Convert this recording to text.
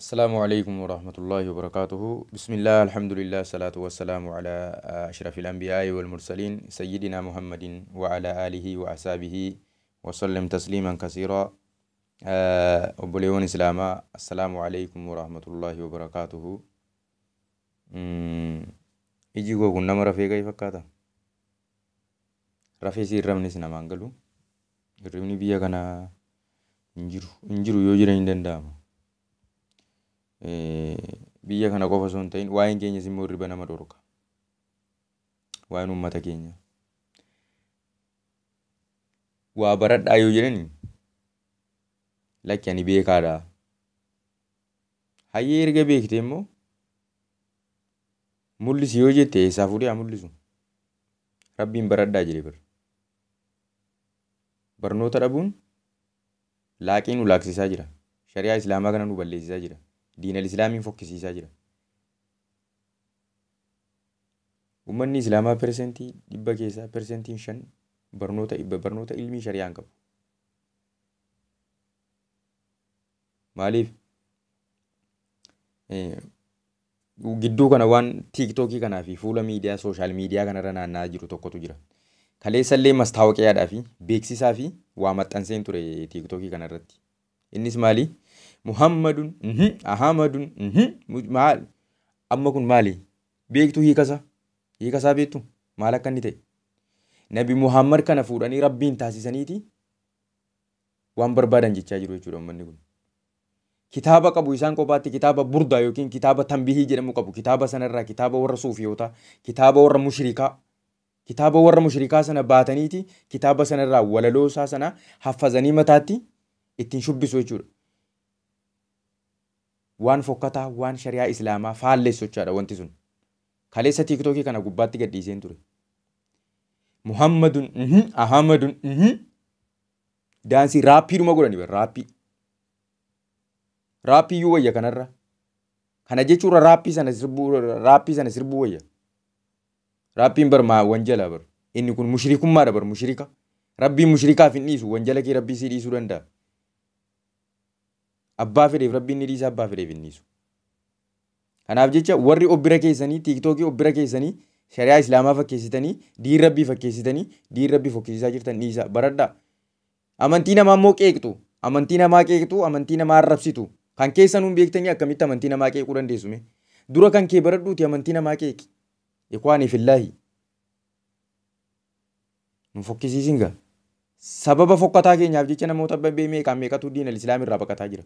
السلام عليكم ورحمة الله وبركاته. بسم الله الحمد لله الصلاة والسلام على أشرف الأنبياء والمرسلين سيدنا محمد وعلى آله وأصحابه وسلم تسليما كثيرا. أبوليون إسلاما السلام عليكم ورحمة الله وبركاته. إجي كنا مرة في كيف كذا رفي سير رمني سنا مانغلو رمني بيا كنا إنجرو يوجر إندن دام biyya kana qofa osoo hin ta'in waa'een keenyas immoo hirriba nama dhorka. Waa'een uummata keenya waa baradhaa yoo jedhani lakki ani beekaadha. Hayyee erga beekte immoo mul'isi yoo jette eessaa fuudhee haa mul'isu. Rabbiin baradhaa jedhe bira. Barnoota dhabuun laaqii nu laaksisaa jira. Shari'aa Islaamaa kana nu balleessisaa jira. Diinal Islaamiin fokkisiisaa jira. Uummanni Islaamaa persentii 100 keessaa persentiin 5 barnoota ilmii shari'aan qabu. Maaliif? Gidduu kana waan tiiktookii kanaa fi fuula miidiyaa sooshaal miidiyaa kanarra naanna'aa jiru tokkotu jira. Kaleessallee mastaawoqiyaadhaa fi beeksisaa fi waa maxxanseen ture tiiktookii kanarratti. Innis maali? Muhammadun Ahamadun maal amma kun maali? Beektu hiikasaa beektu maal akka inni ta'e? Nabi Muhammad kana fuudhanii Rabbiin taasisaniiti waan barbaadan jechaa jiru jechuudha uummanni kun. Kitaaba qabu isaan kophaatti kitaaba burdaa yookiin kitaaba tanbihii jedhamu qabu. Kitaaba sanarraa kitaaba warra suufiyootaa, kitaaba warra mushrikaa. Kitaaba warra mushrikaa sana baataniiti kitaaba sanarraa walaloosaa sana haffazanii mataatti ittiin shubbisu jechuudha. Waan fokkataa waan shari'aa Islaamaa faalleessu jechaadha wanti sun. Kaleessa tiiktookii kana gubbaatti gadhiiseen ture. Muhammadun Ahamadun daansii raappiidhuma godhani bara raappii. Raappii iyyuu wayya kanarra. Kana jechuudha raappii sana sirbuu wayya. Raappiin bar wanjala bar. Inni kun mushrikummaadha bar mushrika. Rabbiin mushrikaaf hin dhiisu wanjala kee rabbii sii dhiisuu danda'a. Abbaa fedheef rabbiin ni dhiisa abbaa fedheef hin dhiisu. Kanaaf jecha warri obbira keessanii tiiktookii obbira keessanii shari'aa Islaamaa fakkeessitanii diin rabbii fakkeessitanii diin rabbii fokkisiisaa jirtan dhiisa baradhaa. Amantii namaa immoo qeeqxu. Amantii namaa qeeqxu amantii namaa arrabsitu. Kan keessa nuun beektanii akkamitti amantii namaa qeequu dandeessume? Dura kan kee baradhuuti amantii namaa qeeqi. Ikwaanii fillaahi. Nu fokkisiisin gaa. Sababa fokkataa keenyaaf jecha namoota meeqatu diinal Islaamirraa baqataa jira.